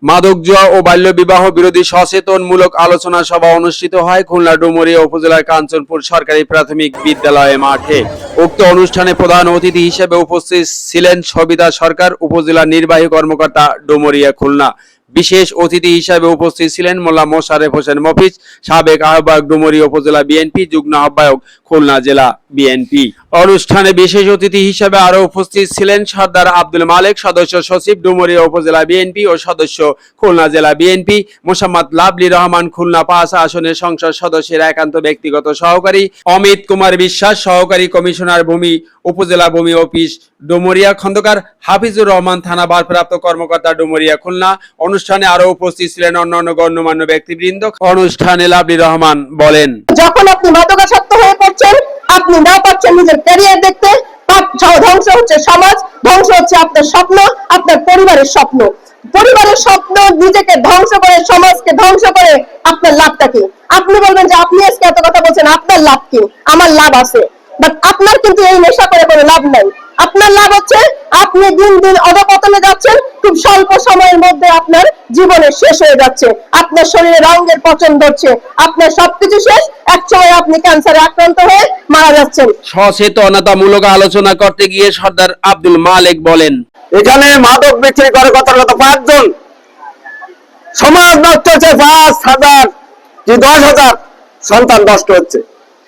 মাদক জুয়া ও বাল্য বিবাহ বিরোধী সচেতনমূলক আলোচনা সভা অনুষ্ঠিত হয় খুলনা ডুমুরিয়া উপজেলার কাঞ্চনপুর সরকারি প্রাথমিক বিদ্যালয় মাঠে। উক্ত অনুষ্ঠানে প্রধান অতিথি হিসেবে উপস্থিত ছিলেন সবিতা সরকার, উপজেলা নির্বাহী কর্মকর্তা ডুমুরিয়া খুলনা। বিশেষ অতিথি হিসেবে উপস্থিত ছিলেন মোল্লা মোশারেফ হোসেন মফিজ, সাবেক আহ্বায়ক ডুমুরিয়া উপজেলা বিএনপি, যুগ্ম আহ্বায়ক খুলনা জেলা বিএনপি। অনুষ্ঠানে বিশেষ অতিথি হিসেবে আরো উপস্থিত ছিলেন সর্দার আব্দুল মালেক, সদস্য সচিব ডুমুরিয়া উপজেলা বিএনপি ও সদস্য খুলনা জেলা বিএনপি, মোসাম্মদ লাভলি রহমান খুলনা ৫ আসনের সংসদ সদস্যের একান্ত ব্যক্তিগত সহকারী, অমিত কুমার বিশ্বাস সহকারী কমিশনার ভূমি, উপজেলা ভূমি অফিস ডুমুরিয়া, খন্দকার হাফিজুর রহমান থানা ভারপ্রাপ্ত কর্মকর্তা ডুমুরিয়া খুলনা। অনুষ্ঠানে আরো উপস্থিত ছিলেন অন্যান্য গণ্যমান্য ব্যক্তিবৃন্দ। অনুষ্ঠানে লাভলি রহমান বলেন, যখন আপনি মাদকাসক্ত হয়ে পড়ছেন, আপনি না পাচ্ছেন নিজের ক্যারিয়ার দেখতে, ধ্বংস হচ্ছে সমাজ, ধ্বংস হচ্ছে আপনার স্বপ্ন, আপনার পরিবারের স্বপ্ন। পরিবারের স্বপ্ন নিজেকে ধ্বংস করে, সমাজকে ধ্বংস করে আপনার লাভটা কি? আপনি বলবেন যে আপনি আজকে এত কথা বলছেন, আপনার লাভ কি? আমার লাভ আছে, বাট আপনার কিন্তু এই নেশা করে কোনো লাভ নাই। আপনার লাভ হচ্ছে আপনি দিন দিন অধপতনে যাচ্ছেন, খুব স্বল্প সময়ের মধ্যে আপনার জীবনের শেষ হয়ে যাচ্ছে, আপনার শরীরে রঙের পচন ধরছে, আপনার সবকিছু শেষ, এক সময় আপনি ক্যান্সারে আক্রান্ত হয়ে মারা যাচ্ছেন। সচেতনতামূলক আলোচনা করতে গিয়ে সর্দার আব্দুল মালেক বলেন, এখানে মাদক বিক্রি করে কত 5 জন, সমাজ নষ্ট হচ্ছে 5,000 কি 10,000 সন্তান নষ্ট হচ্ছে।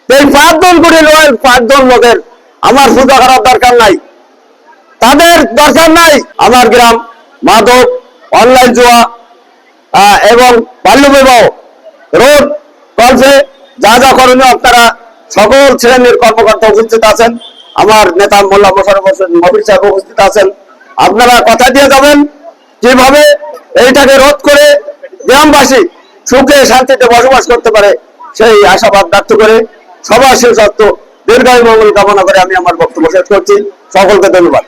এই 5 জন করে 5 জন লোকের আমার পূজা করার দরকার নাই, তাদের দরকার নাই। আমার গ্রাম মাদক, অনলাইন জুয়া এবং বাল্য বিবাহ রোধ কলফে যা যা করণীয় আপনারা সকল শ্রেণীর কর্মকর্তা উপস্থিত আছেন, আমার নেতা মোল্লা মোশাররফ হোসেন মফিজ সাহেব উপস্থিত আছেন। আপনারা কথা দিয়ে যাবেন কিভাবে এইটাকে রোধ করে গ্রামবাসী সুখে শান্তিতে বসবাস করতে পারে, সেই আশাবাদ ব্যক্ত করে সবার সুস্বাস্থ্য দীর্ঘায়ু মঙ্গল কামনা করে আমি আমার বক্তব্য শেষ করছি। সকলকে ধন্যবাদ।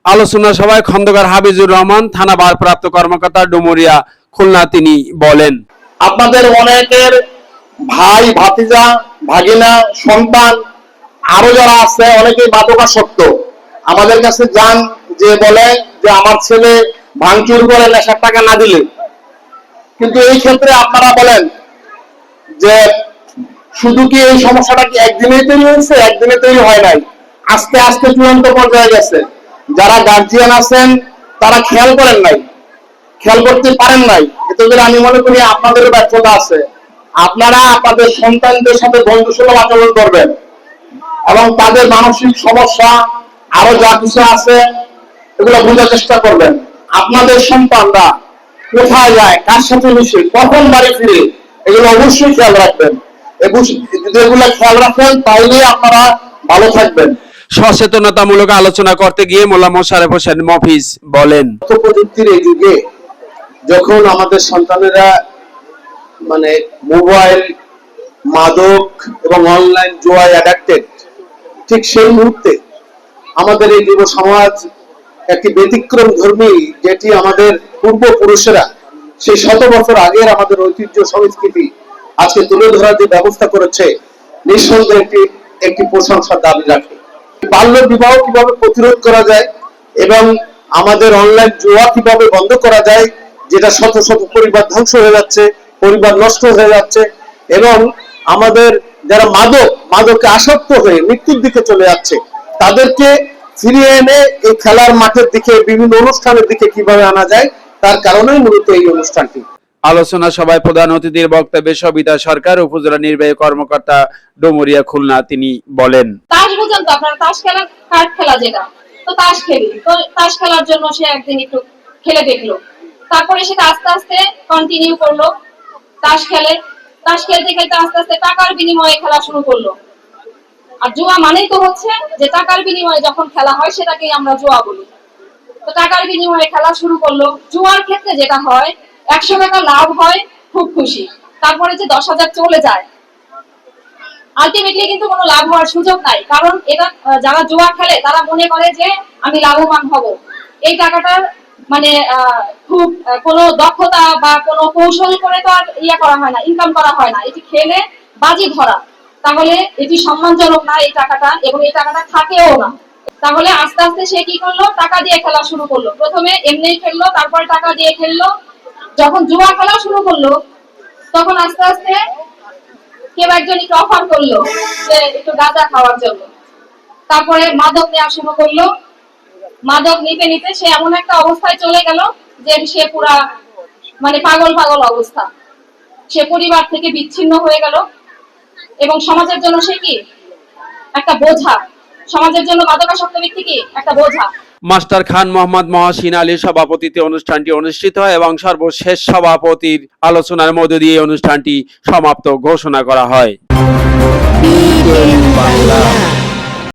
আলোচনা সভায় খন্দকার হাফিজুর রহমান থানা ভারপ্রাপ্ত কর্মকর্তা ডুমুরিয়া খুলনা তিনি বলেন, আপনাদের অনেকের ভাই, ভাতিজা, ভাগিনা, সন্তান আরো যারা আছে অনেকেই মাদকাসক্ত আমাদের কাছে যান, যে বলে যে আমার ছেলে ভাঙচুর করে নেশার টাকা না দিলে। কিন্তু এই ক্ষেত্রে আপনারা বলেন যে শুধু কি এই সমস্যাটা কি একদিনেই তৈরি হয়েছে? একদিনে তৈরি হয় নাই, আস্তে আস্তে চূড়ান্ত পর্যায়ে গেছে। যারা গার্জিয়ান আছেন তারা খেয়াল করেন নাই, খেয়াল করতে পারেন নাই, এতে করে আমি মনে করি আপনাদের ব্যর্থতা আছে। আপনারা আপনাদের সন্তানদের সাথে বন্ধুসুলভ আচরণ করবেন এবং তাদের মানসিক সমস্যা আরো যা কিছু আছে এগুলো বোঝার চেষ্টা করবেন। আপনাদের সন্তানরা কোথায় যায়, কার সাথে মিশে, কখন বাড়ি ফিরে, এগুলো অবশ্যই খেয়াল রাখবেন। যদি এগুলো খেয়াল রাখেন তাহলে আপনারা ভালো থাকবেন। সচেতনতামূলক আলোচনা করতে গিয়ে মোল্লা মোশাররফ হোসেন মফিজ বলেন, প্রযুক্তির এই যুগে যখন আমাদের সন্তানেরা মানে মোবাইল, মাদক এবং অনলাইন জুয়ায় অ্যাডাক্টেড, ঠিক সেই মুহূর্তে আমাদের এই যুব সমাজ একটি ব্যতিক্রম ধর্মী, যেটি আমাদের পূর্বপুরুষেরা সেই 100 বছর আগের আমাদের ঐতিহ্য সংস্কৃতি আজকে তুলে ধরার যে ব্যবস্থা করেছে, নিঃসন্দেহে একটি প্রশংসার দাবি রাখে। বাল্য বিবাহ কিভাবে প্রতিরোধ করা যায় এবং আমাদের অনলাইন জুয়া কিভাবে বন্ধ করা যায়, যেটা শত শত পরিবার ধ্বংস হয়ে যাচ্ছে, পরিবার নষ্ট হয়ে যাচ্ছে, এবং আমাদের যারা মাদকে আসক্ত হয়ে মৃত্যুর দিকে চলে যাচ্ছে তাদেরকে ফিরিয়ে এনে এই খেলার মাঠের দিকে, বিভিন্ন অনুষ্ঠানের দিকে কিভাবে আনা যায়, তার কারণেই মূলত এই অনুষ্ঠানটি। আলোচনা সভায় প্রধান অতিথির বক্তব্যে সবিতা সরকার, উপজেলা নির্বাহী কর্মকর্তা ডুমুরিয়া খুলনা তিনি বলেন, তাস বুঝেন তো আপনারা, তাস খেলা, কার্ড খেলা যেটা, তো তাস খেলি, তো তাস খেলার জন্য সে একদিন একটু খেলে দেখলো, তারপরে সেটা আস্তে আস্তে কন্টিনিউ করলো, তাস খেলে, তাস খেলতে খেলতে আস্তে আস্তে টাকার বিনিময়ে খেলা শুরু করলো। আর জুয়া মানেই তো হচ্ছে যে টাকার বিনিময়ে যখন খেলা হয় সেটাকেই আমরা জুয়া বলি। তো টাকার বিনিময়ে খেলা শুরু করলো। জুয়ার ক্ষেত্রে যেটা হয়, 100 টাকা লাভ হয়, খুব খুশি, তারপরে যে 10,000 চলে যায়, আলটিমেটলি কিন্তু কোনো লাভ হওয়ার সুযোগ নাই। কারণ এটা যারা জুয়া খেলে তারা মনে করে যে আমি লাভবান হব, এই টাকাটার মানে খুব কোনো দক্ষতা বা কোনো কৌশল করে তো আর ইয়ে করা হয় না, ইনকাম করা হয় না, এটি খেলে বাজি ধরা, তাহলে এটি সম্মানজনক না এই টাকাটা, এবং এই টাকাটা থাকেও না। তাহলে আস্তে আস্তে সে কি করলো, টাকা দিয়ে খেলা শুরু করলো। প্রথমে এমনি খেললো, তারপর টাকা দিয়ে খেললো, যখন জুয়া খেলা শুরু করলো, তখন আস্তে আস্তে কেউ একজন একটু অফার করলো যে একটু গাঁজা খাওয়ার জন্য। তারপরে মাদক নেওয়া শুরু করলো। মাদক নিতে নিতে সে এমন একটা অবস্থায় চলে গেল যে সে পুরা মানে পাগল পাগল অবস্থা। সে পরিবার থেকে বিচ্ছিন্ন হয়ে গেল এবং সমাজের জন্য সে কি একটা বোঝা। সমাজের জন্য মাদকাসক্ত ব্যক্তি কি একটা বোঝা। মাস্টার খান মোহাম্মদ মহসিন আলীর সভাপতিত্বে অনুষ্ঠানটি অনুষ্ঠিত হয় এবং সর্বশেষ সভাপতির আলোচনার মধ্য দিয়ে অনুষ্ঠানটি সমাপ্ত ঘোষণা করা হয়।